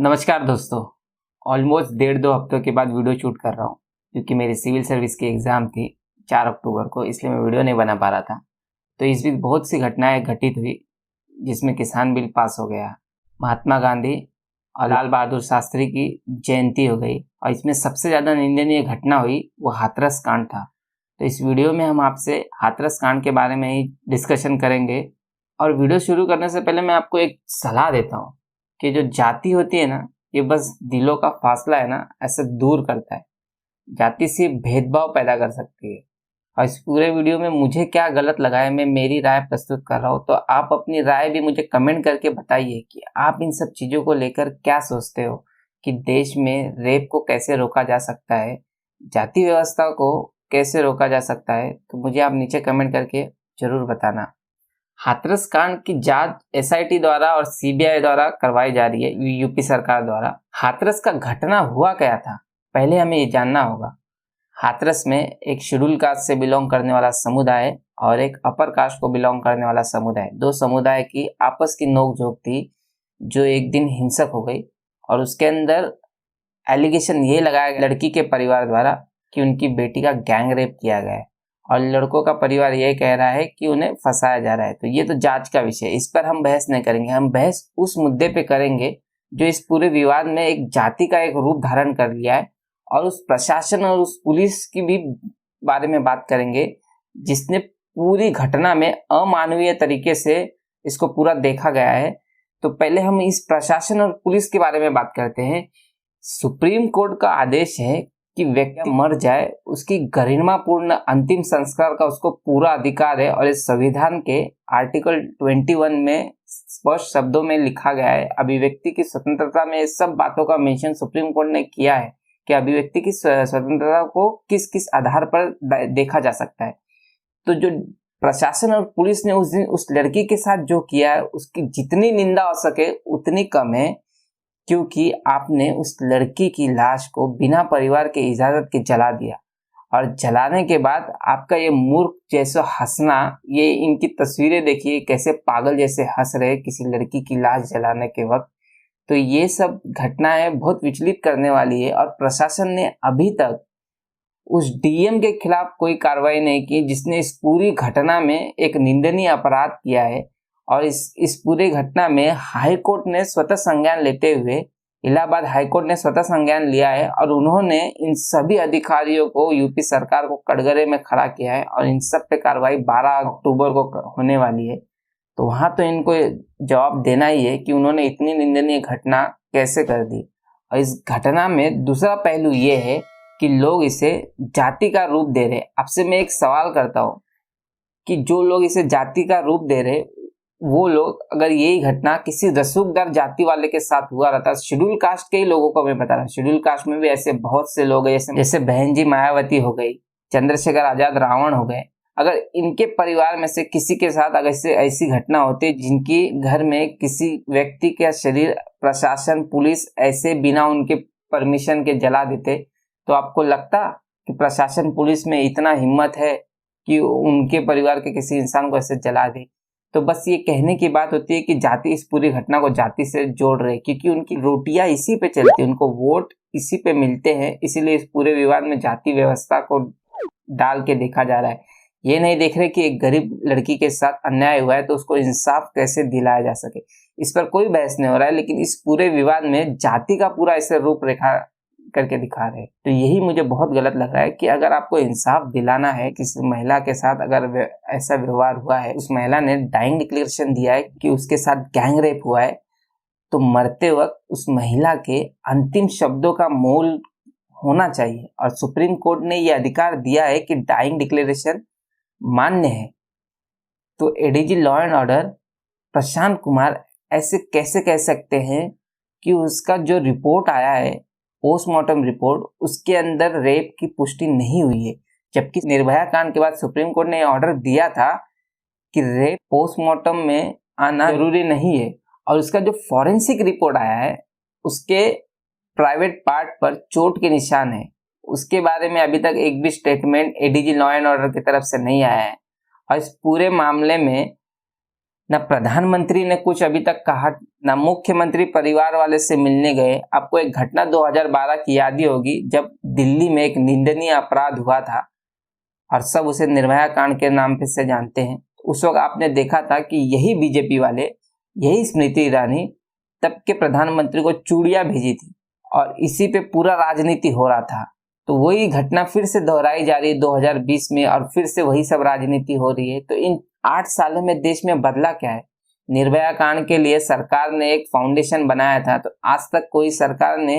नमस्कार दोस्तों। ऑलमोस्ट 1.5-2 हफ्तों के बाद वीडियो शूट कर रहा हूँ क्योंकि मेरी सिविल सर्विस की एग्ज़ाम थी 4 अक्टूबर को, इसलिए मैं वीडियो नहीं बना पा रहा था। तो इस बीच बहुत सी घटनाएं घटित हुई जिसमें किसान बिल पास हो गया, महात्मा गांधी और लाल बहादुर शास्त्री की जयंती हो गई और इसमें सबसे ज़्यादा निंदनीय घटना हुई वो हाथरस कांड था। तो इस वीडियो में हम आपसे हाथरस कांड के बारे में ही डिस्कशन करेंगे। और वीडियो शुरू करने से पहले मैं आपको एक सलाह देता हूँ कि जो जाति होती है ना, ये बस दिलों का फासला है ना, ऐसे दूर करता है। जाति से भेदभाव पैदा कर सकती है। और इस पूरे वीडियो में मुझे क्या गलत लगा है, मैं मेरी राय प्रस्तुत कर रहा हूँ, तो आप अपनी राय भी मुझे कमेंट करके बताइए कि आप इन सब चीज़ों को लेकर क्या सोचते हो कि देश में रेप को कैसे रोका जा सकता है, जाति व्यवस्था को कैसे रोका जा सकता है। तो मुझे आप नीचे कमेंट करके ज़रूर बताना। हाथरस कांड की जांच एसआईटी द्वारा और सीबीआई द्वारा करवाई जा रही है, यूपी सरकार द्वारा। हाथरस का घटना हुआ क्या था, पहले हमें ये जानना होगा। हाथरस में एक शेड्यूल कास्ट से बिलोंग करने वाला समुदाय और एक अपर कास्ट को बिलोंग करने वाला समुदाय, दो समुदाय की आपस की नोकझोंक थी जो एक दिन हिंसक हो गई। और उसके अंदर एलिगेशन ये लगाया गया लड़की के परिवार द्वारा कि उनकी बेटी का गैंग रेप किया गया है और लड़कों का परिवार ये कह रहा है कि उन्हें फंसाया जा रहा है। तो ये तो जांच का विषय है, इस पर हम बहस नहीं करेंगे। हम बहस उस मुद्दे पे करेंगे जो इस पूरे विवाद में एक जाति का एक रूप धारण कर लिया है, और उस प्रशासन और उस पुलिस की भी बारे में बात करेंगे जिसने पूरी घटना में अमानवीय तरीके से इसको पूरा देखा गया है। तो पहले हम इस प्रशासन और पुलिस के बारे में बात करते हैं। सुप्रीम कोर्ट का आदेश है कि व्यक्ति मर जाए उसकी गरिमापूर्ण अंतिम संस्कार का उसको पूरा अधिकार है, और इस संविधान के आर्टिकल 21 में स्पष्ट शब्दों में लिखा गया है। अभिव्यक्ति की स्वतंत्रता में इस सब बातों का मेंशन सुप्रीम कोर्ट ने किया है कि अभिव्यक्ति की स्वतंत्रता को किस किस आधार पर देखा जा सकता है। तो जो प्रशासन और पुलिस ने उस दिन उस लड़की के साथ जो किया है उसकी जितनी निंदा हो सके उतनी कम है, क्योंकि आपने उस लड़की की लाश को बिना परिवार के इजाजत के जला दिया। और जलाने के बाद आपका ये मूर्ख जैसा हंसना, ये इनकी तस्वीरें देखिए कैसे पागल जैसे हंस रहे किसी लड़की की लाश जलाने के वक्त। तो ये सब घटनाएं बहुत विचलित करने वाली है। और प्रशासन ने अभी तक उस डीएम के खिलाफ कोई कार्रवाई नहीं की जिसने इस पूरी घटना में एक निंदनीय अपराध किया है। और इस पूरी घटना में हाई कोर्ट ने स्वतः संज्ञान लेते हुए, इलाहाबाद हाई कोर्ट ने स्वतः संज्ञान लिया है और उन्होंने इन सभी अधिकारियों को, यूपी सरकार को कटघरे में खड़ा किया है और इन सब पे कार्रवाई 12 अक्टूबर को होने वाली है। तो वहां तो इनको जवाब देना ही है कि उन्होंने इतनी निंदनीय घटना कैसे कर दी। और इस घटना में दूसरा पहलू ये है कि लोग इसे जाति का रूप दे रहे। आपसे मैं एक सवाल करता हूँ कि जो लोग इसे जाति का रूप दे रहे, वो लोग अगर यही घटना किसी रसूखदार जाति वाले के साथ हुआ रहता, शेड्यूल कास्ट के ही लोगों को मैं बता रहा हूँ, शेड्यूल कास्ट में भी ऐसे बहुत से लोग हैं जैसे बहन जी मायावती हो गई, चंद्रशेखर आजाद रावण हो गए, अगर इनके परिवार में से किसी के साथ अगर ऐसी घटना होती जिनकी घर में किसी व्यक्ति का शरीर प्रशासन पुलिस ऐसे बिना उनके परमिशन के जला देते, तो आपको लगता कि प्रशासन पुलिस में इतना हिम्मत है कि उनके परिवार के किसी इंसान को ऐसे जला दे? तो बस ये कहने की बात होती है कि जाति इस पूरी घटना को जाति से जोड़ रहे, क्योंकि उनकी रोटियां इसी पे चलती है, उनको वोट इसी पे मिलते हैं, इसीलिए इस पूरे विवाद में जाति व्यवस्था को डाल के देखा जा रहा है। ये नहीं देख रहे कि एक गरीब लड़की के साथ अन्याय हुआ है तो उसको इंसाफ कैसे दिलाया जा सके। इस पर कोई बहस नहीं हो रहा है, लेकिन इस पूरे विवाद में जाति का पूरा ऐसे रूपरेखा करके दिखा रहे। तो यही मुझे बहुत गलत लग रहा है कि अगर आपको इंसाफ दिलाना है किसी महिला के साथ अगर ऐसा व्यवहार हुआ है, उस महिला ने डाइंग डिक्लेरेशन दिया है कि उसके साथ गैंग रेप हुआ है, तो मरते वक्त उस महिला के अंतिम शब्दों का मोल होना चाहिए। और सुप्रीम कोर्ट ने यह अधिकार दिया है कि डाइंग डिक्लेरेशन मान्य है। तो ADG law and order Prashant Kumar ऐसे कैसे कह सकते हैं कि उसका जो रिपोर्ट आया है पोस्टमार्टम रिपोर्ट, उसके अंदर रेप की पुष्टि नहीं हुई है, जबकि निर्भया कांड के बाद सुप्रीम कोर्ट ने ऑर्डर दिया था कि रेप पोस्टमार्टम में आना जरूरी नहीं है। और उसका जो फॉरेंसिक रिपोर्ट आया है उसके प्राइवेट पार्ट पर चोट के निशान है, उसके बारे में अभी तक एक भी statement ADG law and order की तरफ से नहीं आया है। और इस पूरे मामले में ना प्रधानमंत्री ने कुछ अभी तक कहा, ना मुख्यमंत्री परिवार वाले से मिलने गए। आपको एक घटना 2012 की याद ही होगी, जब दिल्ली में एक निंदनीय अपराध हुआ था और सब उसे निर्भया कांड के नाम पे से जानते हैं। उस वक्त आपने देखा था कि यही बीजेपी वाले, यही स्मृति ईरानी तब के प्रधानमंत्री को चूड़ियां भेजी थी और इसी पे पूरा राजनीति हो रहा था। तो वही घटना फिर से दोहराई जा रही है 2020 में और फिर से वही सब राजनीति हो रही है। तो इन 8 सालों में देश में बदला क्या है? निर्भया कांड के लिए सरकार ने एक फाउंडेशन बनाया था, तो आज तक कोई सरकार ने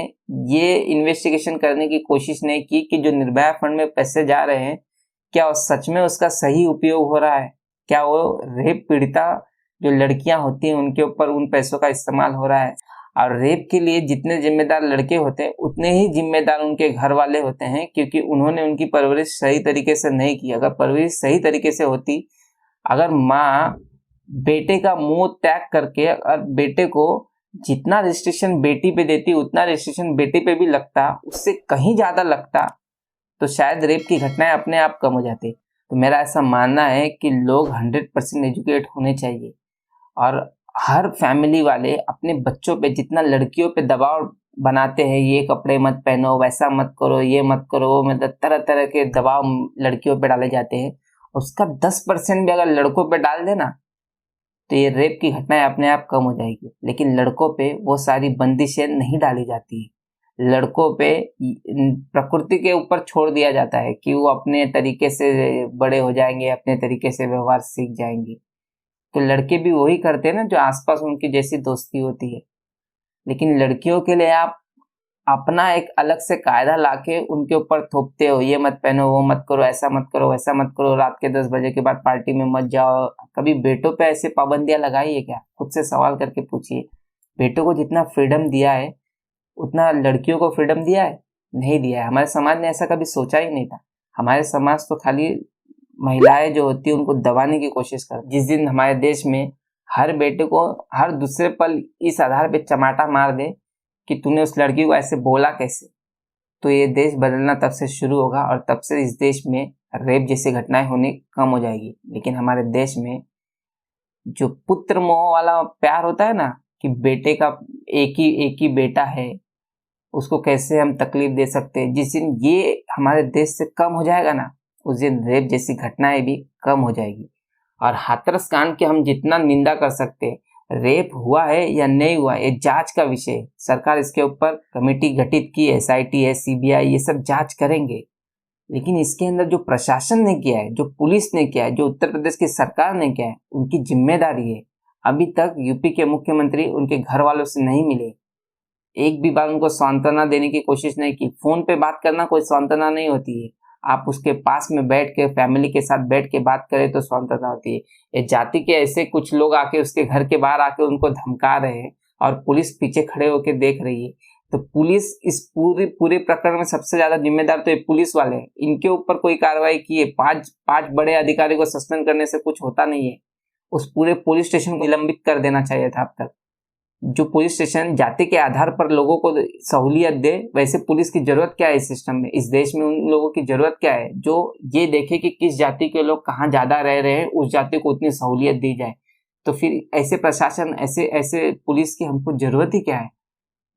ये इन्वेस्टिगेशन करने की कोशिश नहीं की कि जो निर्भया फंड में पैसे जा रहे हैं, क्या सच में उसका सही उपयोग हो रहा है? क्या वो रेप पीड़िता जो लड़कियां होती हैं उनके ऊपर उन पैसों का इस्तेमाल हो रहा है? और रेप के लिए जितने जिम्मेदार लड़के होते हैं उतने ही जिम्मेदार उनके घर वाले होते हैं, क्योंकि उन्होंने उनकी परवरिश सही तरीके से नहीं की। अगर परवरिश सही तरीके से होती, अगर माँ बेटे का मुंह त्याग करके और बेटे को जितना रिस्ट्रिक्शन बेटी पे देती उतना रिस्ट्रिक्शन बेटे पे भी लगता, उससे कहीं ज्यादा लगता, तो शायद रेप की घटनाएं अपने आप कम हो जाती। तो मेरा ऐसा मानना है कि लोग 100% एजुकेट होने चाहिए और हर फैमिली वाले अपने बच्चों पे जितना लड़कियों पे दबाव बनाते हैं, ये कपड़े मत पहनो, वैसा मत करो, ये मत करो, मतलब तरह तरह के दबाव लड़कियों पे डाले जाते हैं, उसका 10% भी अगर लड़कों पे डाल देना तो ये रेप की घटनाएं अपने आप कम हो जाएगी। लेकिन लड़कों पे वो सारी बंदिशें नहीं डाली जाती है। लड़कों पे प्रकृति के ऊपर छोड़ दिया जाता है कि वो अपने तरीके से बड़े हो जाएंगे, अपने तरीके से व्यवहार सीख जाएंगे। तो लड़के भी वही करते हैं ना जो आसपास उनकी जैसी दोस्ती होती है। लेकिन लड़कियों के लिए आप अपना एक अलग से कायदा लाके उनके ऊपर थोपते हो, ये मत पहनो, वो मत करो, ऐसा मत करो, वैसा मत करो, रात के 10 बजे के बाद पार्टी में मत जाओ। कभी बेटों पे ऐसे पाबंदियां लगाई है क्या? खुद से सवाल करके पूछिए। बेटों को जितना फ्रीडम दिया है उतना लड़कियों को फ्रीडम दिया है? नहीं दिया है। हमारे समाज ने ऐसा कभी सोचा ही नहीं था। हमारे समाज तो खाली महिलाएं जो होती है उनको दबाने की कोशिश कर। जिस दिन हमारे देश में हर बेटे को हर दूसरे पल इस आधार पे चमाटा मार दे कि तूने उस लड़की को ऐसे बोला कैसे, तो ये देश बदलना तब से शुरू होगा और तब से इस देश में रेप जैसी घटनाएं होनी कम हो जाएगी। लेकिन हमारे देश में जो पुत्र मोह वाला प्यार होता है ना, कि बेटे का एक ही बेटा है, उसको कैसे हम तकलीफ दे सकते हैं, जिस दिन ये हमारे देश से कम हो जाएगा ना, उस दिन रेप जैसी घटनाएं भी कम हो जाएगी। और हाथरस कांड की हम जितना निंदा कर सकते हैं, रेप हुआ है या नहीं हुआ ये जांच का विषय है। सरकार इसके ऊपर कमेटी गठित की, SIT है, CBI, ये सब जांच करेंगे। लेकिन इसके अंदर जो प्रशासन ने किया है, जो पुलिस ने किया है, जो उत्तर प्रदेश की सरकार ने किया है, उनकी जिम्मेदारी है। अभी तक यूपी के मुख्यमंत्री उनके घर वालों से नहीं मिले, एक भी बार उनको सांत्वना देने की कोशिश नहीं की। फोन पे बात करना कोई सांत्वना नहीं होती है। आप उसके पास में बैठ के फैमिली के साथ बैठ के बात करें तो सांत्वना होती है। ये जाति के ऐसे कुछ लोग आके उसके घर के बाहर आके उनको धमका रहे हैं और पुलिस पीछे खड़े होके देख रही है। तो पुलिस इस पूरे प्रकरण में सबसे ज्यादा जिम्मेदार तो ये पुलिस वाले हैं। इनके ऊपर कोई कार्रवाई की है? पांच बड़े अधिकारी को सस्पेंड करने से कुछ होता नहीं है। उस पूरे पुलिस स्टेशन को निलंबित कर देना चाहिए था अब तक। जो पुलिस स्टेशन जाति के आधार पर लोगों को सहूलियत दे, वैसे पुलिस की जरूरत क्या है इस सिस्टम में? इस देश में उन लोगों की जरूरत क्या है जो ये देखे कि किस जाति के लोग कहाँ ज्यादा रह रहे हैं, उस जाति को उतनी सहूलियत दी जाए। तो फिर ऐसे प्रशासन, ऐसे पुलिस की हमको जरूरत ही क्या है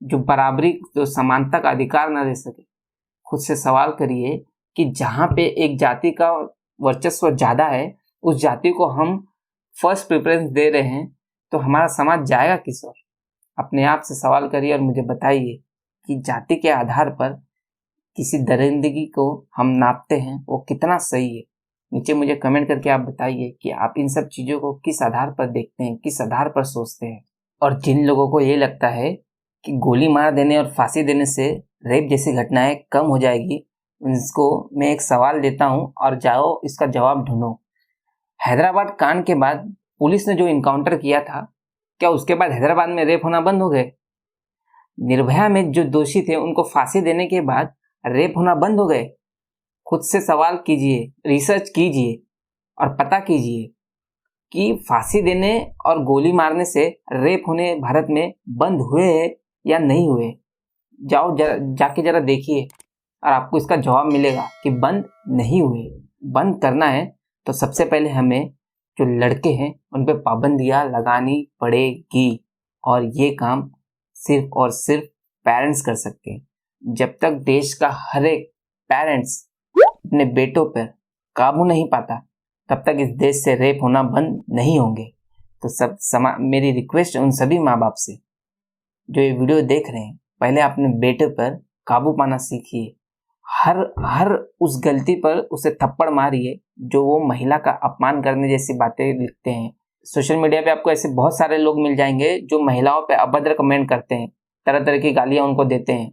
जो बराबरी, जो समानता का अधिकार न दे सके? खुद से सवाल करिए कि जहाँ पे एक जाति का वर्चस्व ज्यादा है, उस जाति को हम फर्स्ट प्रेफरेंस दे रहे हैं, तो हमारा समाज जाएगा किस ओर? अपने आप से सवाल करिए और मुझे बताइए कि जाति के आधार पर किसी दरिंदगी को हम नापते हैं वो कितना सही है। नीचे मुझे कमेंट करके आप बताइए कि आप इन सब चीज़ों को किस आधार पर देखते हैं, किस आधार पर सोचते हैं। और जिन लोगों को ये लगता है कि गोली मार देने और फांसी देने से रेप जैसी घटनाएं कम हो जाएगी, उनको मैं एक सवाल देता हूँ और जाओ इसका जवाब ढूंढो। हैदराबाद कांड के बाद पुलिस ने जो इनकाउंटर किया था, क्या उसके बाद हैदराबाद में रेप होना बंद हो गए? निर्भया में जो दोषी थे उनको फांसी देने के बाद रेप होना बंद हो गए? खुद से सवाल कीजिए, रिसर्च कीजिए और पता कीजिए कि फांसी देने और गोली मारने से रेप होने भारत में बंद हुए या नहीं हुए। जाओ जाके जरा देखिए और आपको इसका जवाब मिलेगा कि बंद नहीं हुए। बंद करना है तो सबसे पहले हमें जो लड़के हैं उन पे पाबंदियां लगानी पड़ेगी, और ये काम सिर्फ और सिर्फ पेरेंट्स कर सकते हैं। जब तक देश का हर एक पेरेंट्स अपने बेटों पर काबू नहीं पाता, तब तक इस देश से रेप होना बंद नहीं होंगे। तो मेरी रिक्वेस्ट है उन सभी माँ बाप से जो ये वीडियो देख रहे हैं, पहले अपने बेटे पर काबू पाना सीखिए। हर उस गलती पर उसे थप्पड़ मारिए जो वो महिला का अपमान करने जैसी बातें लिखते हैं। सोशल मीडिया पे आपको ऐसे बहुत सारे लोग मिल जाएंगे जो महिलाओं पे अभद्र कमेंट करते हैं, तरह तरह की गालियां उनको देते हैं,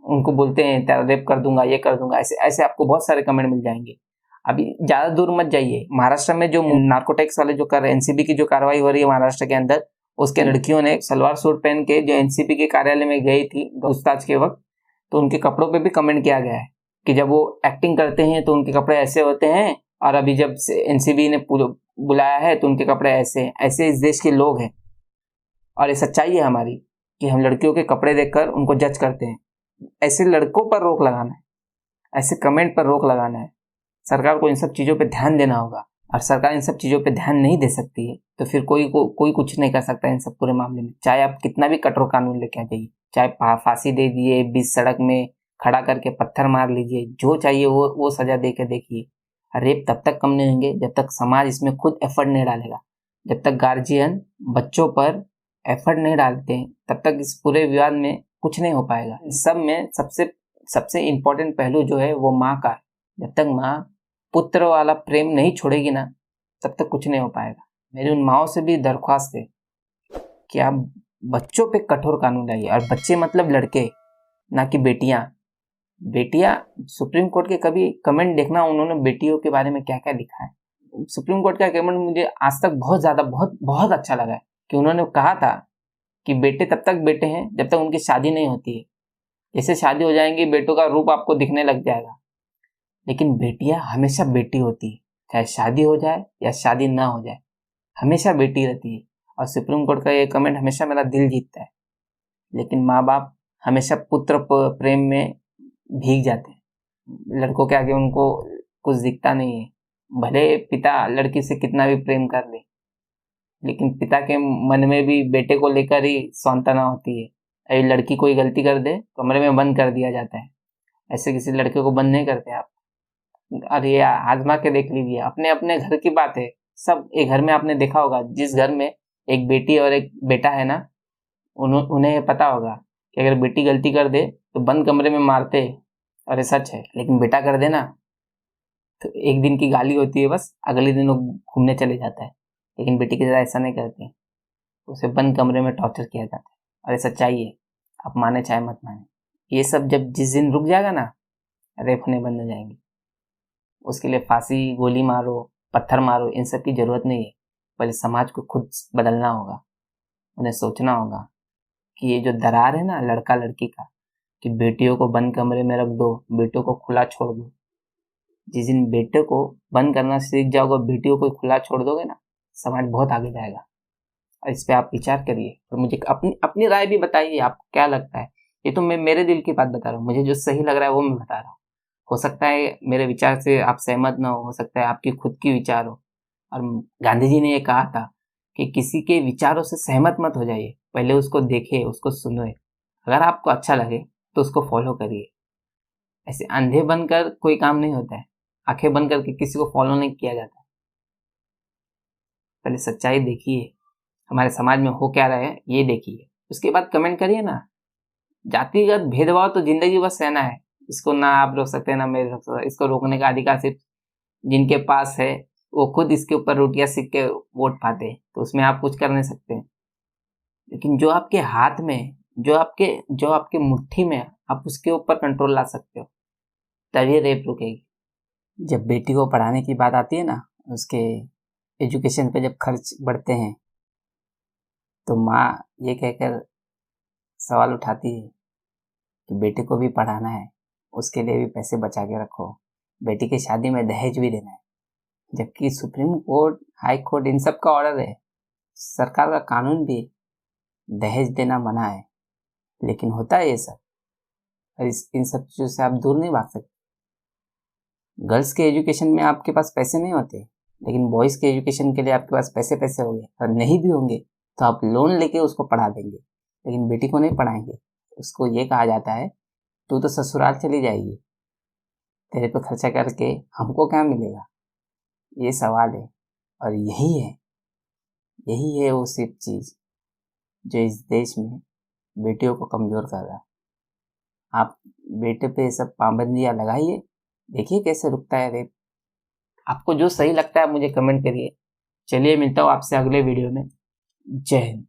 उनको बोलते हैं तेरा रेप कर दूंगा, ये कर दूंगा, ऐसे ऐसे आपको बहुत सारे कमेंट मिल जाएंगे। अभी ज्यादा दूर मत जाइए, महाराष्ट्र में जो नार्कोटिक्स वाले जो कर रहे हैं, एनसीबी की जो कार्रवाई हो रही है महाराष्ट्र के अंदर, उसके लड़कियों ने सलवार सूट पहन के जो एनसीबी के कार्यालय में गई थी पूछताछ के वक्त, तो उनके कपड़ों पे भी कमेंट किया गया है कि जब वो एक्टिंग करते हैं तो उनके कपड़े ऐसे होते हैं, और अभी जब एनसीबी ने बुलाया है तो उनके कपड़े ऐसे ऐसे। इस देश के लोग हैं, और ये सच्चाई है हमारी कि हम लड़कियों के कपड़े देखकर उनको जज करते हैं। ऐसे लड़कों पर रोक लगाना है, ऐसे कमेंट पर रोक लगाना है। सरकार को इन सब चीज़ों पे ध्यान देना होगा, और सरकार इन सब चीज़ों पे ध्यान नहीं दे सकती है तो फिर कोई कुछ नहीं कर सकता इन सब पूरे मामले में। चाहे आप कितना भी कठोर कानून लेके आ जाइए, चाहे फांसी दे दिए, बीच सड़क में खड़ा करके पत्थर मार लीजिए, जो चाहिए वो सजा दे के देखिए, रेप तब तक कम नहीं होंगे जब तक समाज इसमें खुद एफर्ट नहीं डालेगा। जब तक गार्जियन बच्चों पर एफर्ट नहीं डालते हैं, तब तक इस पूरे विवाद में कुछ नहीं हो पाएगा। सब में सबसे इम्पोर्टेंट पहलू जो है वो माँ का है। जब तक माँ पुत्र वाला प्रेम नहीं छोड़ेगी ना, तब तक कुछ नहीं हो पाएगा। मेरी उन माओं से भी दरख्वास्त है कि आप बच्चों पे कठोर कानून लाइए, और बच्चे मतलब लड़के, ना कि बेटियां। सुप्रीम कोर्ट के कभी कमेंट देखना उन्होंने बेटियों के बारे में क्या क्या लिखा है। सुप्रीम कोर्ट का कमेंट मुझे आज तक बहुत अच्छा लगा है कि उन्होंने कहा था कि बेटे तब तक बेटे हैं जब तक उनकी शादी नहीं होती है। जैसे शादी हो जाएंगी बेटों का रूप आपको दिखने लग जाएगा, लेकिन बेटियां हमेशा बेटी होती है, चाहे शादी हो जाए या शादी ना हो जाए, हमेशा बेटी रहती है। और सुप्रीम कोर्ट का ये कमेंट हमेशा मेरा दिल जीतता है। लेकिन माँ बाप हमेशा पुत्र प्रेम में भीग जाते हैं, लड़कों के आगे उनको कुछ दिखता नहीं है। भले पिता लड़की से कितना भी प्रेम कर ले, लेकिन पिता के मन में भी बेटे को लेकर ही सांत्वना होती है। अरे लड़की कोई गलती कर दे, कमरे में बंद कर दिया जाता है। ऐसे किसी लड़के को बंद नहीं करते आप। अरे आजमा के देख लीजिए, अपने अपने घर की बात है। सब एक घर में आपने देखा होगा, जिस घर में एक बेटी और एक बेटा है ना, उन्हें पता होगा कि अगर बेटी गलती कर दे तो बंद कमरे में मारते। अरे सच है। लेकिन बेटा कर दे ना तो एक दिन की गाली होती है, बस अगले दिन वो घूमने चले जाता है। लेकिन बेटी के साथ ऐसा नहीं करते, उसे बंद कमरे में टॉर्चर किया जाता है। और ये सच्चाई है, आप माने चाहे मत माने। ये सब जब जिस दिन रुक जाएगा ना, रेप होने बंद हो जाएंगे। उसके लिए फांसी, गोली मारो, पत्थर मारो, इन सब की जरूरत नहीं है। पहले समाज को खुद बदलना होगा। उन्हें सोचना होगा कि ये जो दरार है ना लड़का लड़की का, कि बेटियों को बंद कमरे में रख दो, बेटों को खुला छोड़ दो। जिस दिन बेटे को बंद करना सीख जाओगे, बेटियों को खुला छोड़ दोगे ना, समाज बहुत आगे जाएगा। और इस पे आप विचार करिए और मुझे अपनी राय भी बताइए, आपको क्या लगता है। ये तो मैं मेरे दिल की बात बता रहा हूँ, मुझे जो सही लग रहा है वो मैं बता रहा हूँ। हो सकता है मेरे विचार से आप सहमत ना हो सकता है आपकी खुद की विचार हो। और गांधी जी ने ये कहा था कि किसी के विचारों से सहमत मत हो जाइए, पहले उसको देखिए, उसको सुनिए। अगर आपको अच्छा लगे तो उसको फॉलो करिए। ऐसे अंधे बनकर कोई काम नहीं होता है, आंखें बंद करके किसी को फॉलो नहीं किया जाता। पहले सच्चाई देखिए, हमारे समाज में हो क्या रहा है ये देखिए, उसके बाद कमेंट करिए ना। जातिगत भेदभाव तो जिंदगी भर सहना है, इसको ना आप रोक सकते ना मैं रोक सकता। इसको रोकने का अधिकार सिर्फ जिनके पास है, वो खुद इसके ऊपर रोटियां सीख के वोट पाते हैं, तो उसमें आप कुछ कर नहीं सकते। लेकिन जो आपके हाथ में, जो आपके मुट्ठी में, आप उसके ऊपर कंट्रोल ला सकते हो, तभी रेप रुकेगी। जब बेटी को पढ़ाने की बात आती है ना, उसके एजुकेशन पे जब खर्च बढ़ते हैं, तो माँ ये कहकर सवाल उठाती है कि बेटे को भी पढ़ाना है, उसके लिए भी पैसे बचा के रखो, बेटी की शादी में दहेज भी देना है। जबकि सुप्रीम कोर्ट, हाई कोर्ट, इन सब का ऑर्डर है, सरकार का कानून भी दहेज देना मना है, लेकिन होता है ये सब। और इन सब चीज़ों से आप दूर नहीं भाग सकते। गर्ल्स के एजुकेशन में आपके पास पैसे नहीं होते, लेकिन बॉयज़ के एजुकेशन के लिए आपके पास पैसे पैसे होंगे, और नहीं भी होंगे तो आप लोन लेके उसको पढ़ा देंगे, लेकिन बेटी को नहीं पढ़ाएंगे। उसको ये कहा जाता है तू तो ससुराल चली जाएगी, तेरे पे खर्चा करके हमको क्या मिलेगा। ये सवाल है, और यही है वो सिर्फ चीज़ जो इस देश में बेटियों को कमज़ोर कर रहा है। आप बेटे पे सब पाबंदियाँ लगाइए, देखिए कैसे रुकता है रेप। आपको जो सही लगता है मुझे कमेंट करिए। चलिए मिलता हूँ आपसे अगले वीडियो में। जय हिंद।